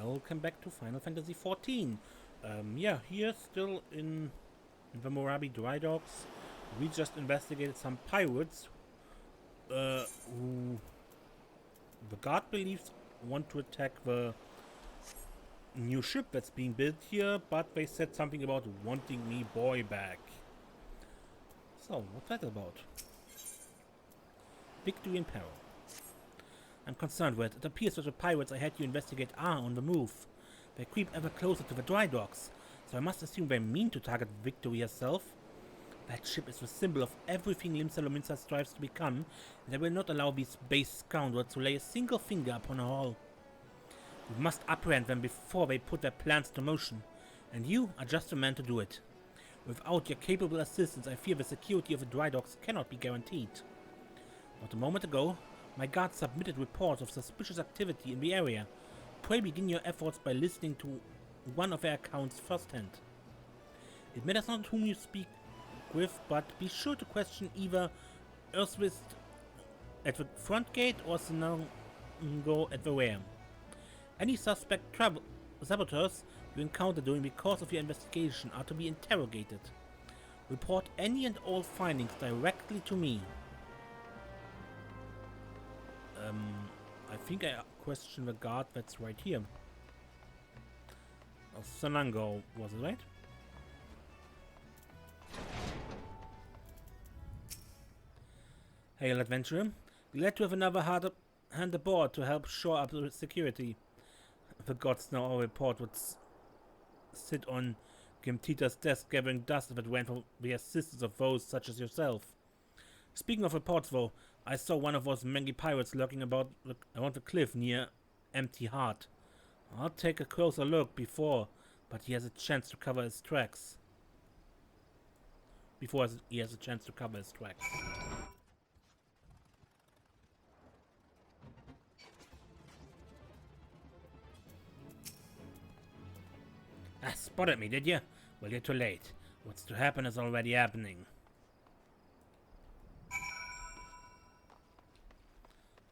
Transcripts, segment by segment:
Welcome back to Final Fantasy XIV. Yeah, here still in the Moraby Drydocks, we just investigated some pirates who the guard believes want to attack the new ship that's being built here, but they said something about wanting me boy back. So, what's that about? Victory in peril. I'm concerned with. It appears that the pirates I had you investigate are on the move. They creep ever closer to the Drydocks, so I must assume they mean to target Victory herself. That ship is the symbol of everything Limsa strives to become, and I will not allow these base scoundrels to lay a single finger upon her hull. We must apprehend them before they put their plans to motion, and you are just the man to do it. Without your capable assistance, I fear the security of the Drydocks cannot be guaranteed. Not a moment ago, my guards submitted reports of suspicious activity in the area. Pray begin your efforts by listening to one of their accounts firsthand. It matters not whom you speak with, but be sure to question either Earthwist at the front gate or Sinango at the rear. Any suspect saboteurs you encounter during the course of your investigation are to be interrogated. Report any and all findings directly to me. I think I question the guard that's right here. Sanango, was it right? Hail, adventurer. Glad to have another hand aboard to help shore up the security. The gods know our report would sit on Gimtita's desk gathering dust if it went for the assistance of those such as yourself. Speaking of reports, though, I saw one of those mangy pirates lurking around the cliff near Empty Heart. I'll take a closer look but he has a chance to cover his tracks. Ah, spotted me, did you? Well, you're too late. What's to happen is already happening.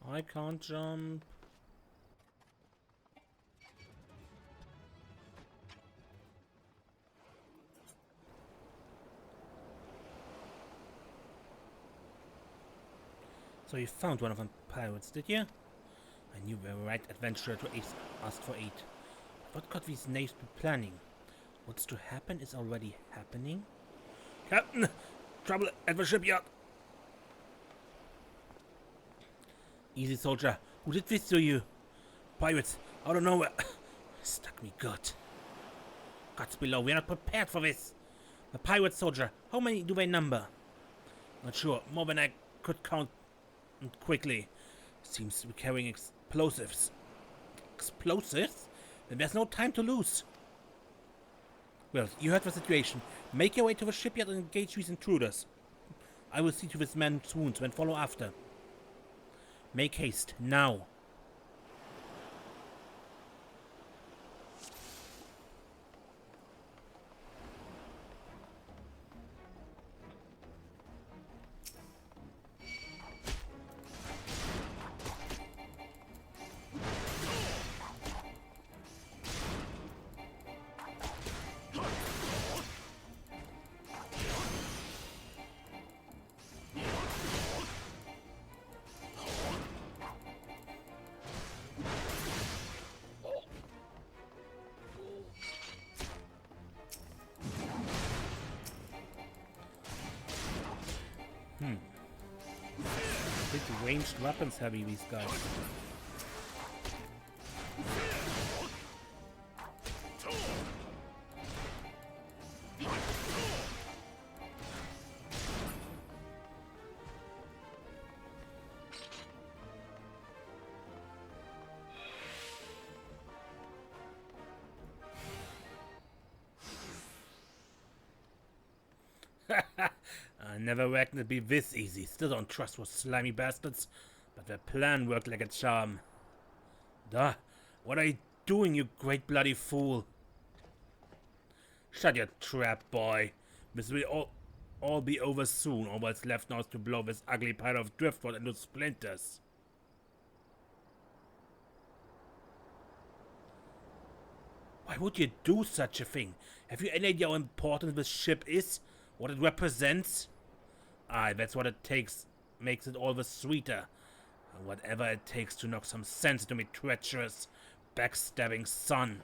I can't jump. So you found one of them pirates, did you? I knew the right adventurer to ask for aid. What could these knaves be planning? What's to happen is already happening? Captain! Trouble at the shipyard! Easy, soldier. Who did this to you? Pirates, out of nowhere. Stuck me good. Gods below, we're not prepared for this. The pirate soldier, how many do they number? Not sure, more than I could count quickly. Seems to be carrying explosives. Explosives? Then there's no time to lose. Well, you heard the situation. Make your way to the shipyard and engage these intruders. I will see to this man's wounds and follow after. Make haste, now. Big ranged weapons heavy, these guys. I never reckoned it'd be this easy. Still don't trust those slimy bastards, but their plan worked like a charm. Duh, what are you doing, you great bloody fool? Shut your trap, boy. This will all be over soon. All that's left now is to blow this ugly pile of driftwood into splinters. Why would you do such a thing? Have you any idea how important this ship is? What it represents? Aye, that's what it takes. Makes it all the sweeter. Whatever it takes to knock some sense into me treacherous, backstabbing son.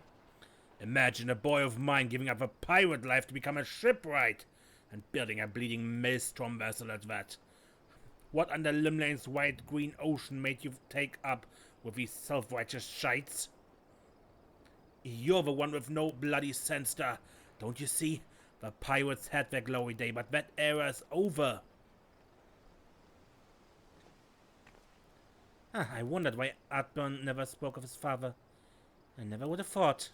Imagine a boy of mine giving up a pirate life to become a shipwright, and building a bleeding maelstrom vessel at that. What under Limlane's wide-green ocean made you take up with these self-righteous shites? You're the one with no bloody sense, there. Don't you see? The pirates had their glory day, but that era is over. I wondered why Artburn never spoke of his father. I never would have thought.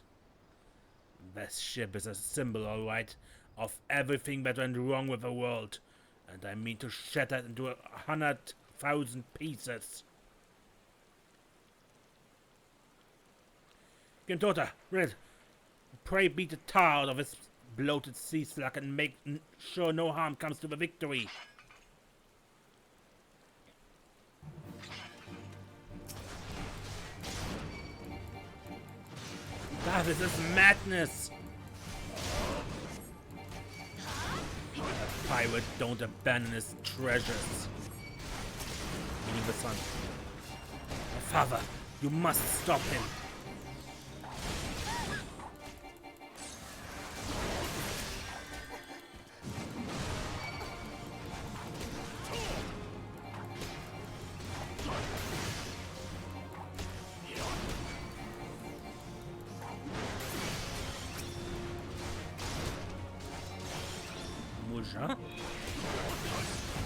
This ship is a symbol, all right, of everything that went wrong with the world, and I mean to shatter it into 100,000 pieces. Gintota, Red, pray beat the tar out of this bloated sea slug and make sure no harm comes to the Victory. Ah, this is madness! A pirate don't abandon his treasures. Meaning the son. My father, you must stop him.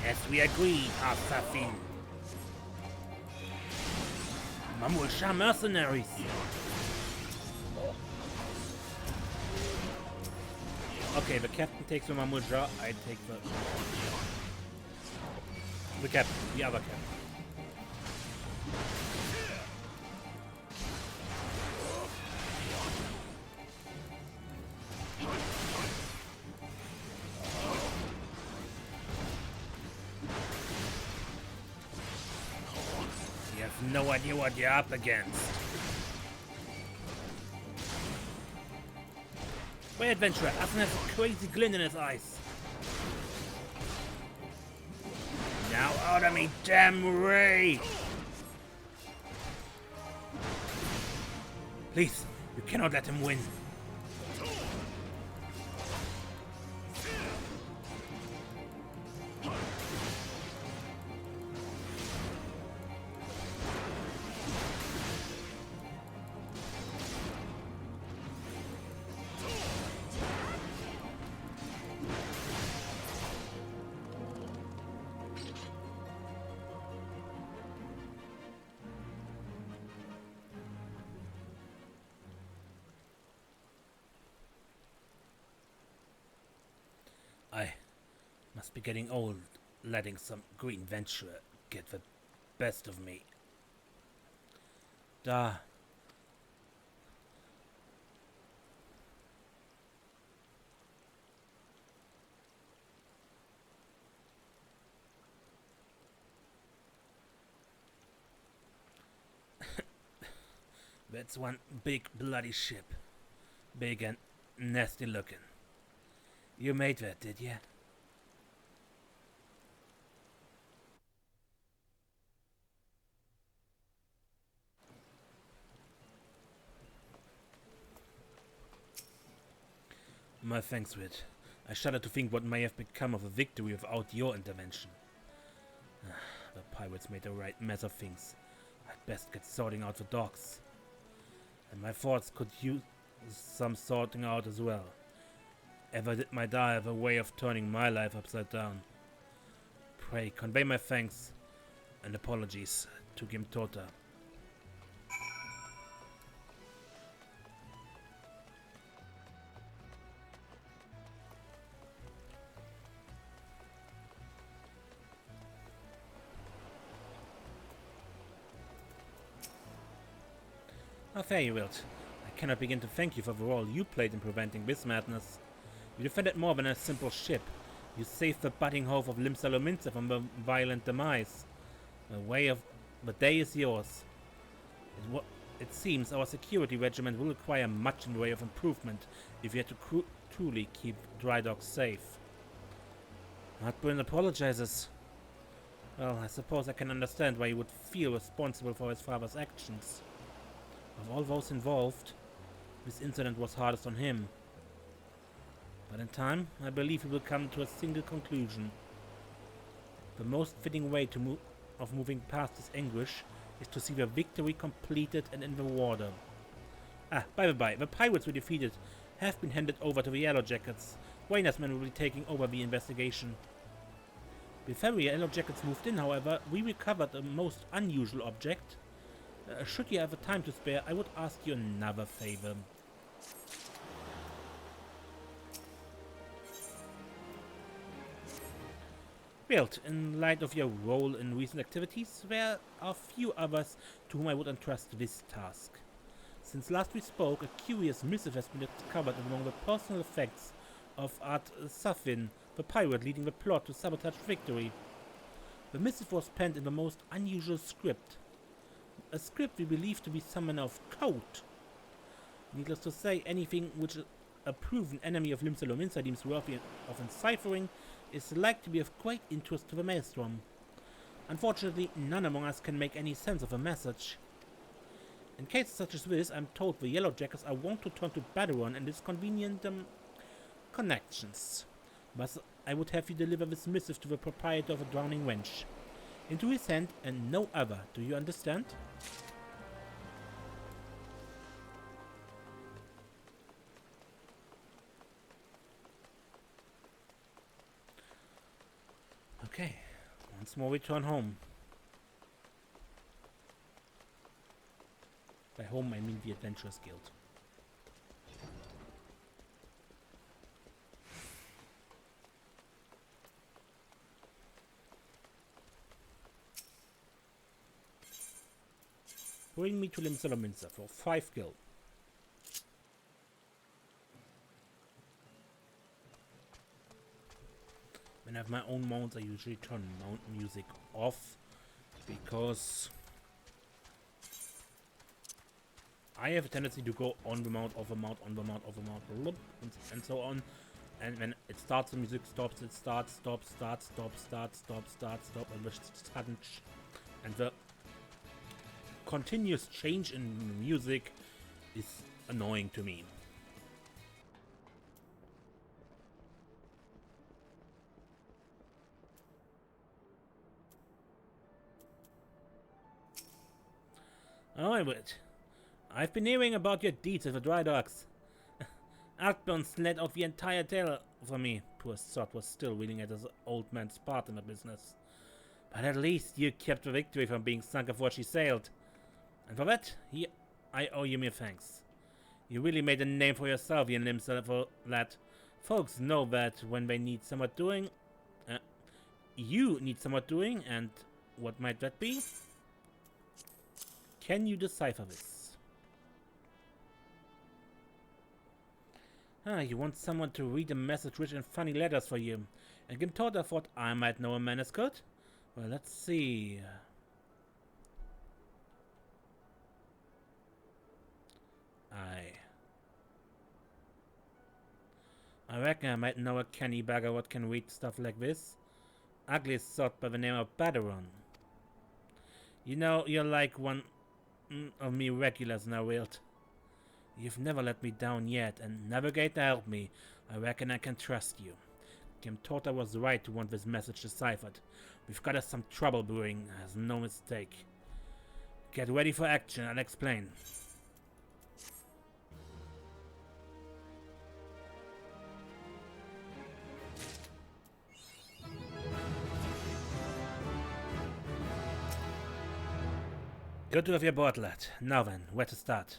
As we agreed, Assassin. Mamulsha mercenaries. Okay, the captain takes the Mamulsha, I take the captain, the other captain. No idea what you're up against. My adventurer, Asen has a crazy glint in his eyes. Now out of me, damn ray! Please, you cannot let him win. I must be getting old, letting some green venturer get the best of me. Da. That's one big bloody ship. Big and nasty looking. You made that, did ya? My thanks, Wit. I shudder to think what may have become of a victory without your intervention. The pirates made a right mess of things. I'd best get sorting out the docks. And my thoughts could use some sorting out as well. Ever did my dad have a way of turning my life upside down? Pray convey my thanks and apologies to Gimtota. Ah, fare you, Wilt. I cannot begin to thank you for the role you played in preventing this madness. You defended more than a simple ship. You saved the budding hope of Limsa from a violent demise. The day is yours. It seems our security regiment will require much in the way of improvement if we are to truly keep Drydocks safe. Hardburn apologizes. Well, I suppose I can understand why he would feel responsible for his father's actions. Of all those involved, this incident was hardest on him. But in time, I believe he will come to a single conclusion. The most fitting way of moving past his anguish is to see the victory completed and in the water. By the by, the pirates we defeated have been handed over to the Yellow Jackets. Rainer's men will be taking over the investigation. Before the Yellow Jackets moved in, however, we recovered a most unusual object. Should you have a time to spare, I would ask you another favor. Wilt, in light of your role in recent activities, there are few others to whom I would entrust this task. Since last we spoke, a curious missive has been discovered among the personal effects of XIV, the pirate leading the plot to sabotage victory. The missive was penned in the most unusual script. A script we believe to be some manner of code. Needless to say, anything which a proven enemy of Limsa deems worthy of enciphering is like to be of great interest to the Maelstrom. Unfortunately, none among us can make any sense of a message. In cases such as this, I'm told the Yellow Jackets are wont to turn to Baderon and his convenient connections. Thus, I would have you deliver this missive to the proprietor of a drowning wench. Into his hand and no other, do you understand? Okay, once more we return home. By home I mean the Adventurers Guild. Bring me to Limsa for 5 gil. When I have my own mounts, I usually turn mount music off because I have a tendency to go on the mount, off the mount, on the mount, off the mount, and so on. And when it starts, the music stops, it starts, stops, starts, stops, starts, stops, starts, stop, and the sudden and the continuous change in music is annoying to me. Oh, but I've been hearing about your deeds with the Drydocks. Altburn let out the entire tale for me. Poor sod was still reeling at his old man's part in the business. But at least you kept the victory from being sunk before she sailed. And for that, I owe you my thanks. You really made a name for yourself, you Limsa, for that. Folks know that when they need somewhat doing, you need somewhat doing, and what might that be? Can you decipher this? You want someone to read a message rich in funny letters for you. And Gimtorta thought I might know a man as good? Well, let's see. I reckon I might know a canny bagger what can read stuff like this. Ugly sort by the name of Baderon. You know, you're like one of me regulars now, Wilt. You've never let me down yet, and Navigator helped me. I reckon I can trust you. Gimtorta was right to want this message deciphered. We've got us some trouble brewing, as no mistake. Get ready for action, I'll explain. Good to have you aboard, lad. Now then, where to start?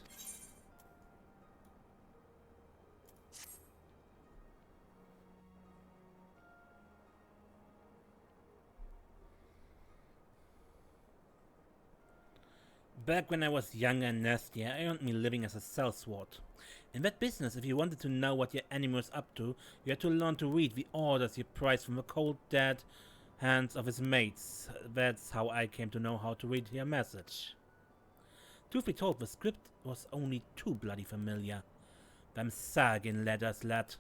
Back when I was younger and nastier, I earned me living as a sellsword. In that business, if you wanted to know what your enemy was up to, you had to learn to read the orders you prized from the cold, dead hands of his mates. That's how I came to know how to read your message. Truth be told, the script was only too bloody familiar. Them Sargin letters, lad.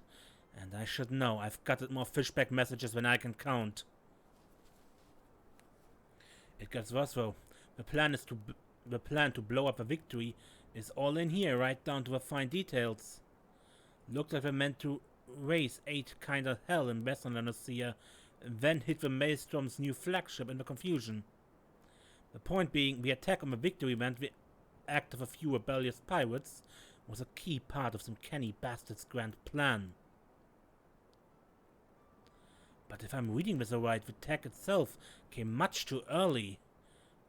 And I should know, I've got more fishback messages than I can count. It gets worse though. The plan to blow up a victory is all in here, right down to the fine details. Looked like they're meant to raise 8 kind of hell in Western Andalusia, and then hit the Maelstrom's new flagship in the confusion. The point being, the attack on the victory meant the act of a few rebellious pirates was a key part of some canny bastard's grand plan. But if I'm reading this right, the attack itself came much too early.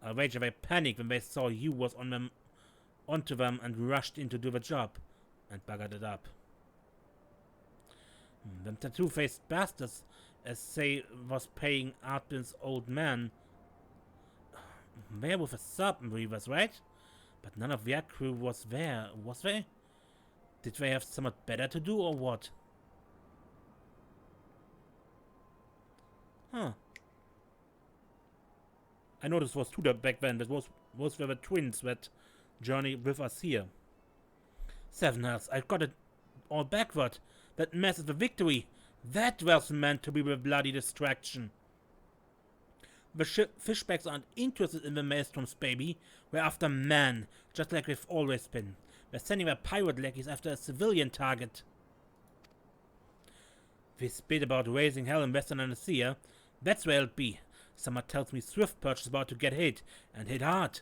I'll wager they panicked when they saw you was onto them and rushed in to do the job, and buggered it up. Them tattoo-faced bastards, as say, was paying Artbin's old man. They were with the Serpent Reavers, right? But none of their crew was there, was they? Did they have somewhat better to do, or what? Huh. I noticed it was Tudor back then, but those were the twins that journeyed with us here. Seven hells, I got it all backward. That mess is the victory. That was meant to be the bloody distraction. The fishbacks aren't interested in the Maelstroms, baby. We're after men, just like we've always been. We're sending their pirate lackeys after a civilian target. This bit about raising hell in Western Andalusia, that's where it'll be. Someone tells me Swift Perch is about to get hit, and hit hard.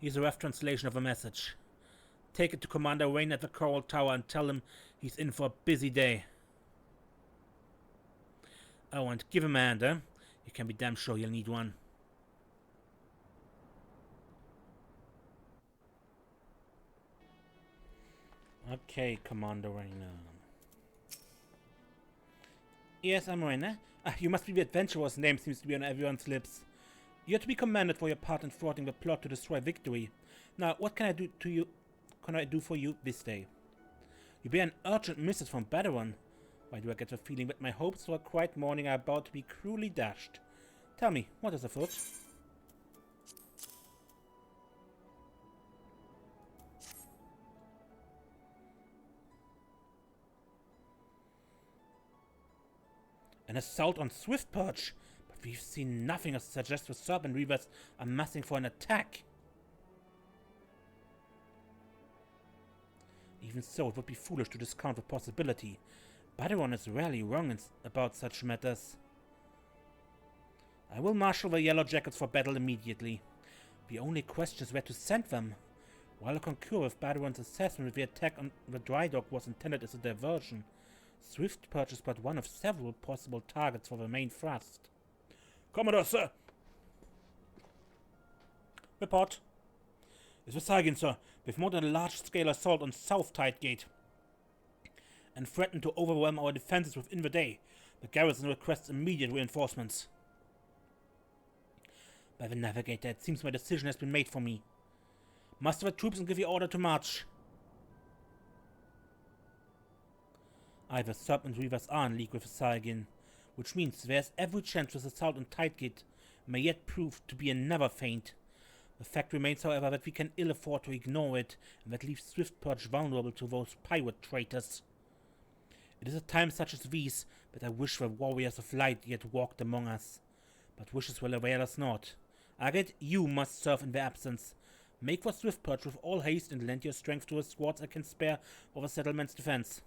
Here's a rough translation of a message. Take it to Commander Wayne at the Coral Tower and tell him he's in for a busy day. Oh, and give him a hand, eh? You can be damn sure you'll need one. Okay, Commander Wayne. Yes, I'm Wayne. You must be the adventurer's name seems to be on everyone's lips. You're to be commended for your part in thwarting the plot to destroy Victory. Now, what can I do to you? Can I do for you this day? You bear an urgent message from Badawan. Why do I get the feeling that my hopes for a quiet morning are about to be cruelly dashed? Tell me, what is afoot? An assault on Swift Perch? But we've seen nothing to suggest the Serpent Reavers are massing for an attack. Even so, it would be foolish to discount the possibility. Badawan is rarely wrong about such matters. I will marshal the Yellow Jackets for battle immediately. The only question is where to send them. While I concur with Badawan's assessment that the attack on the Drydock was intended as a diversion, Swift Perch is but one of several possible targets for the main thrust. Commodore, sir! Report. It's the Sargin, sir. We've mounted a large-scale assault on South Tide Gate and threatened to overwhelm our defenses within the day. The garrison requests immediate reinforcements. By the Navigator, it seems my decision has been made for me. Muster the troops and give the order to march. Either Serpent Reavers are in league with the Sargin, which means there's every chance this assault on Tidegate may yet prove to be another feint. The fact remains, however, that we can ill afford to ignore it, and that leaves Swift Perch vulnerable to those pirate traitors. It is at times such as these that I wish the warriors of light yet walked among us. But wishes will avail us not. Agate, you must serve in their absence. Make for Swift Perch with all haste and lend your strength to the squads I can spare for the settlement's defense.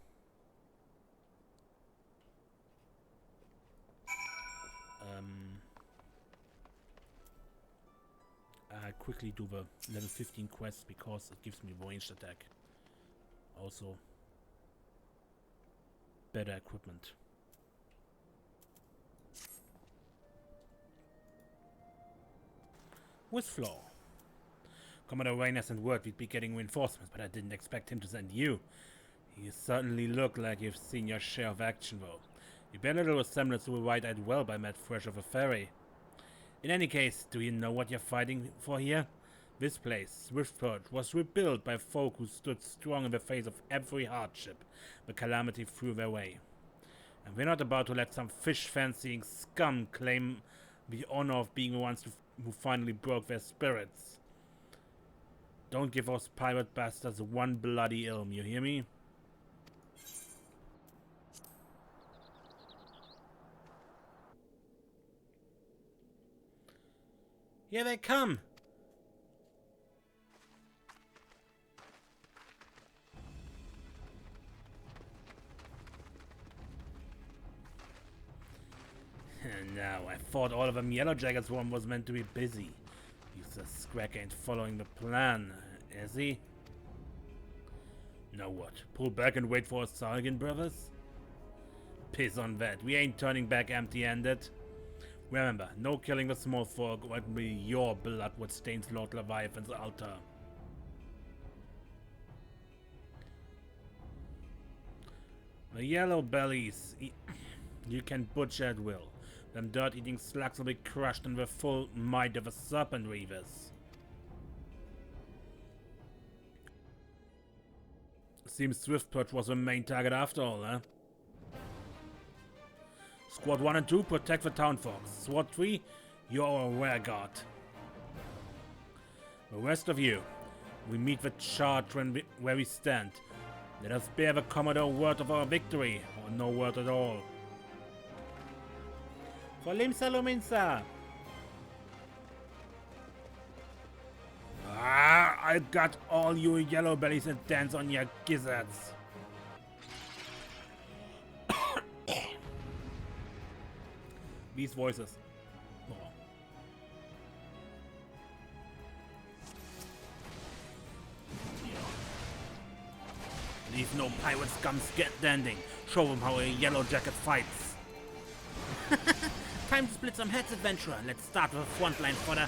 I quickly do the level 15 quest because it gives me ranged attack. Also, better equipment. With Flaw. Commodore Rainer sent word we'd be getting reinforcements, but I didn't expect him to send you. You certainly look like you've seen your share of action, though. You bear little resemblance to a wide-eyed whelp I met fresh off a ferry. In any case, do you know what you're fighting for here? This place, Swift Perch, was rebuilt by folk who stood strong in the face of every hardship the calamity threw their way. And we're not about to let some fish-fancying scum claim the honor of being the ones who finally broke their spirits. Don't give us pirate bastards one bloody ilm, you hear me? Here they come! No, I thought all of them Yellow Jackets one was meant to be busy. Useless Scrag ain't following the plan, is he? Now what? Pull back and wait for us again, brothers? Piss on that. We ain't turning back empty-handed. Remember, no killing the small folk, or it will be your blood what stains Lord Leviathan's altar. The yellow bellies, you can butcher at will. Them dirt-eating slugs will be crushed in the full might of the serpent reavers. Seems Swiftperch was the main target after all, huh? Squad 1 and 2, protect the town folks. Squad 3, you're our rearguard. The rest of you, we meet the charge where we stand. Let us bear the Commodore word of our victory, or no word at all. For Limsa. I got all you yellow bellies and dance on your gizzards. These voices. Oh. Leave no pirate scum standing. Show them how a yellow jacket fights. Time to split some heads, adventurer. Let's start with the front line for the...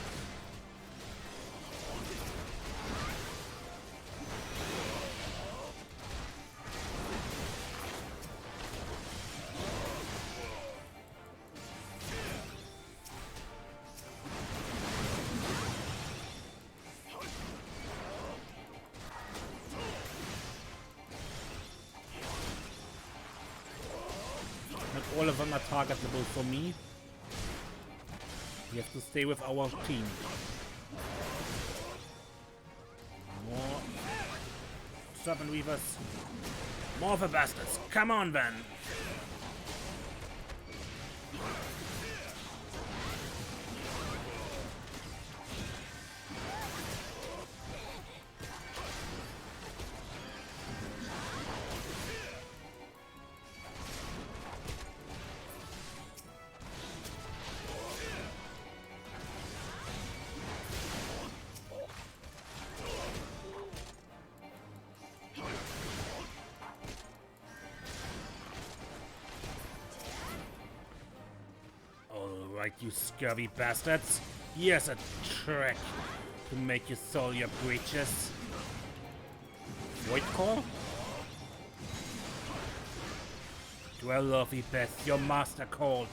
Not all of them are targetable for me. We have to stay with our team. More serpent weavers. More of the bastards. Come on then. Alright, you scurvy bastards. Here's a trick to make you soil your breeches. Void Core? Dwell, lovely best, your master calls.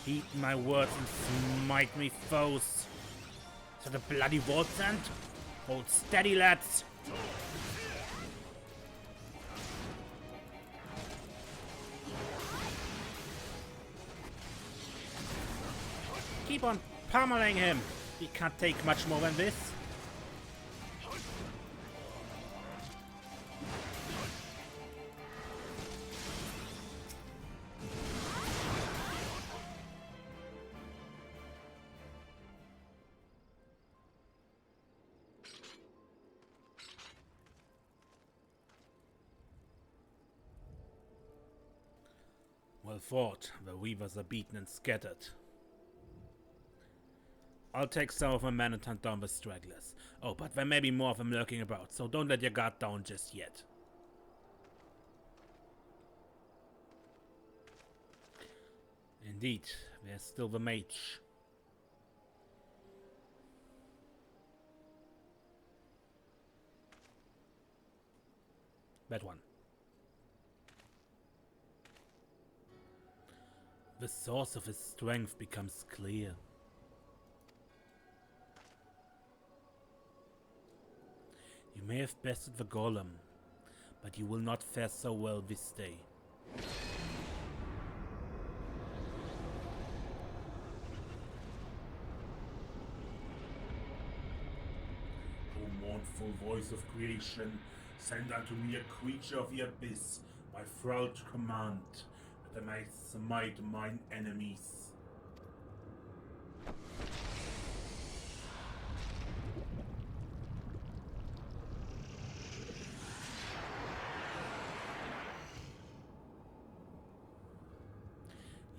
Heed my words and smite me foes. So the bloody vault sent? Hold steady, lads. Keep on pummeling him. He can't take much more than this. Well fought. The weavers are beaten and scattered. I'll take some of my men and hunt down the stragglers. Oh, but there may be more of them lurking about, so don't let your guard down just yet. Indeed, there's still the mage. That one. The source of his strength becomes clear. You may have bested the golem, but you will not fare so well this day. mournful voice of creation, send unto me a creature of the abyss, by thrall to command, that I may smite mine enemies.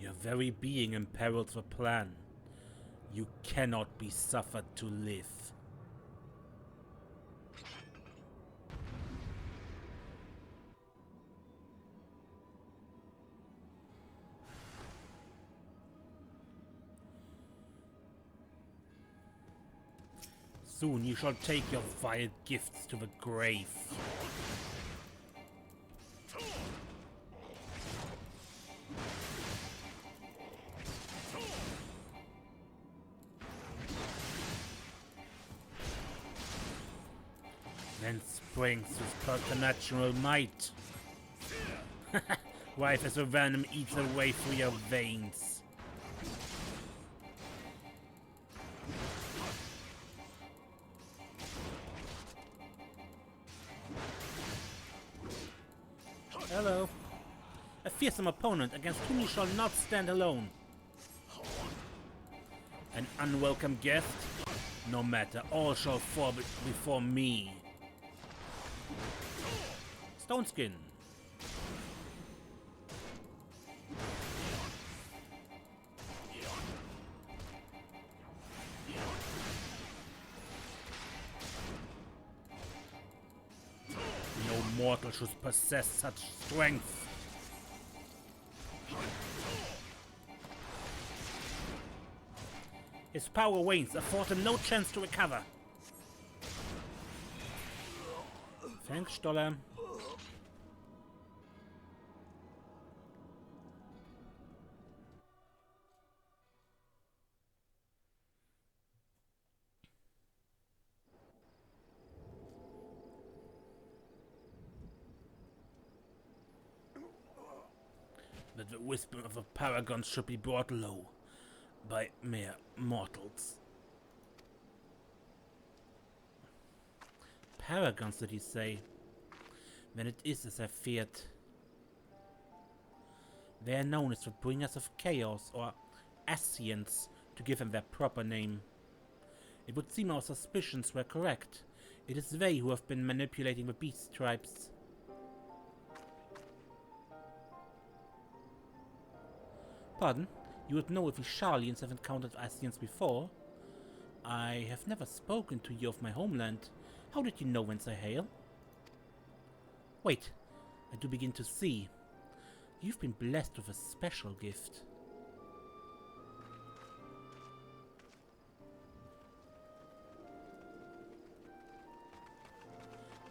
Your very being imperils the plan. You cannot be suffered to live. Soon you shall take your vile gifts to the grave. Then springs with preternatural might. Rife as the venom eats away through your veins. Hello. A fearsome opponent against whom you shall not stand alone. An unwelcome guest? No matter, all shall fall before me. Stone Skin. No mortal should possess such strength. His power wanes, afford him no chance to recover. Thanks, Stoller. That the whisper of a paragon should be brought low by mere mortals. Paragons, did he say? Then it is as I feared. They are known as the bringers of chaos, or Ascians, to give them their proper name. It would seem our suspicions were correct. It is they who have been manipulating the beast tribes. Pardon? You would know if we Charlians have encountered Ascians before. I have never spoken to you of my homeland. How did you know whence I hail? Wait, I do begin to see. You've been blessed with a special gift.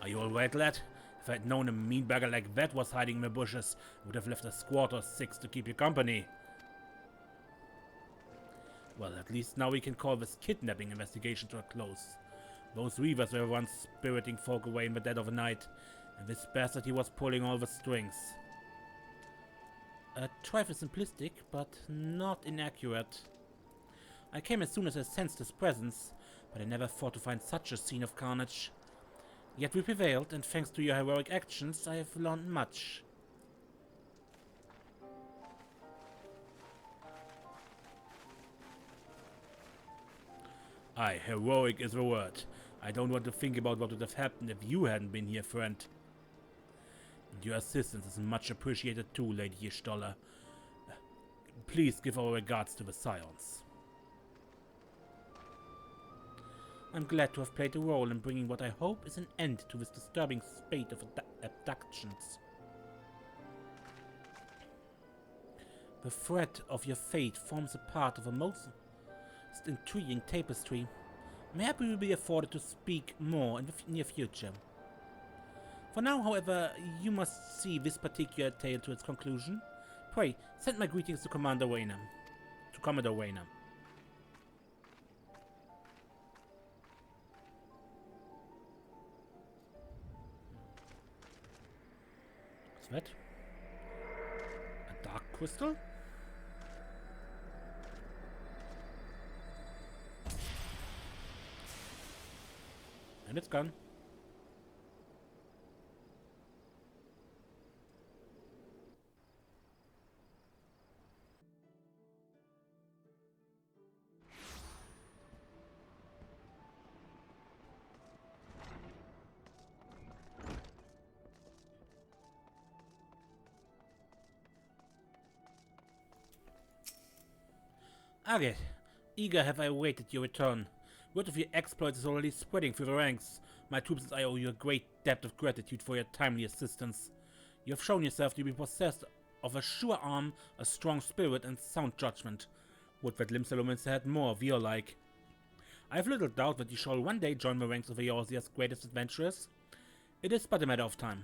Are you alright, lad? If I'd known a mean beggar like that was hiding in the bushes, I would have left a squad or 6 to keep you company. Well, at least now we can call this kidnapping investigation to a close. Those weavers were once spiriting folk away in the dead of the night, and this bastard he was pulling all the strings. A trifle simplistic, but not inaccurate. I came as soon as I sensed his presence, but I never thought to find such a scene of carnage. Yet we prevailed, and thanks to your heroic actions, I have learned much. Aye, heroic is the word. I don't want to think about what would have happened if you hadn't been here, friend. And your assistance is much appreciated too, Lady Stoller. Please give our regards to the Scions. I'm glad to have played a role in bringing what I hope is an end to this disturbing spate of abductions. The thread of your fate forms a part of a most intriguing tapestry. Maybe we will be afforded to speak more in the near future. For now, however, you must see this particular tale to its conclusion. Pray, send my greetings to Commodore Wayner. What's that? A dark crystal? And it's gone. Okay, eager have I awaited your return. Word of your exploits is already spreading through the ranks. My troops and I owe you a great debt of gratitude for your timely assistance. You have shown yourself to be possessed of a sure arm, a strong spirit, and sound judgment. Would that Limsa had more of your like. I have little doubt that you shall one day join the ranks of Eorzea's greatest adventurers. It is but a matter of time.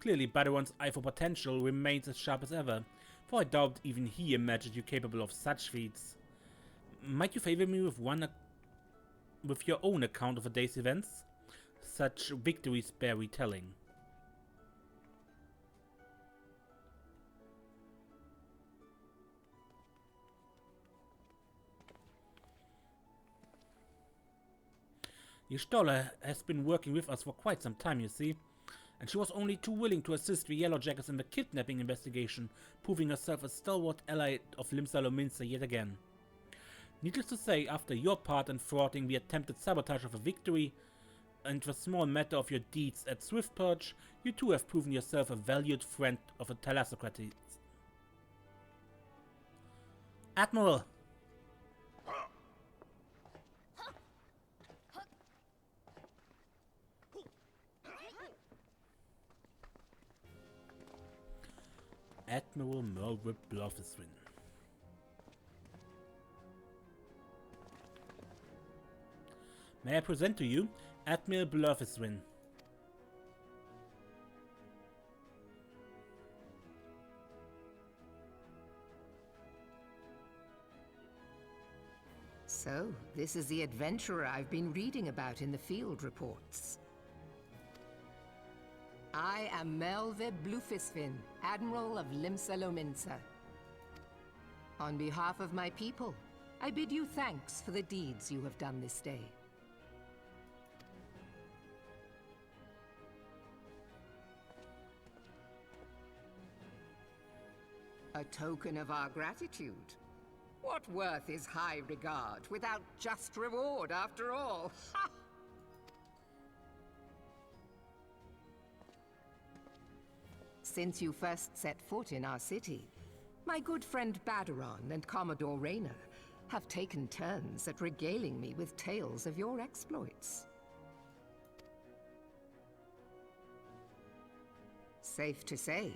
Clearly, Baderon's eye for potential remains as sharp as ever, for I doubt even he imagined you capable of such feats. Might you favor me with your own account of the day's events? Such victories bear retelling. Y'shtola has been working with us for quite some time, you see, and she was only too willing to assist the Yellowjackets in the kidnapping investigation, proving herself a stalwart ally of Limsa yet again. Needless to say, after your part in thwarting the attempted sabotage of a victory, and the small matter of your deeds at Swiftpurge, you too have proven yourself a valued friend of the Thalassocrates. Admiral! Admiral Moraby Drydocks. May I present to you Admiral Drydocks. So, this is the adventurer I've been reading about in the field reports. I am Moraby Drydocks, Admiral of Limsa. On behalf of my people, I bid you thanks for the deeds you have done this day. A token of our gratitude. What worth is high regard without just reward after all? Ha! Since you first set foot in our city, my good friend Baderon and Commodore Rayner have taken turns at regaling me with tales of your exploits. Safe to say,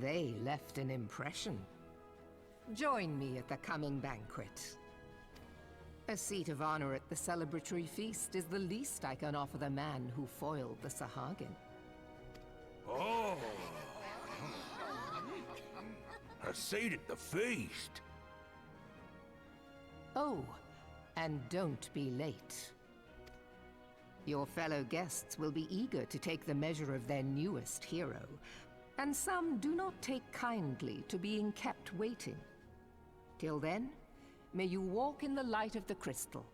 they left an impression. Join me at the coming banquet. A seat of honor at the celebratory feast is the least I can offer the man who foiled the Sahagin. Oh! A seat at the feast! Oh, and don't be late. Your fellow guests will be eager to take the measure of their newest hero, and some do not take kindly to being kept waiting. Till then, may you walk in the light of the crystal.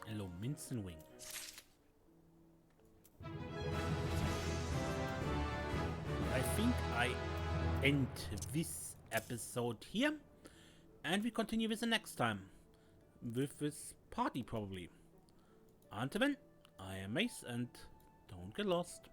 Hello, Mincing Wing. I think I end this episode here, and we continue with the next time, with this party probably. Until then, I am Mace, and don't get lost.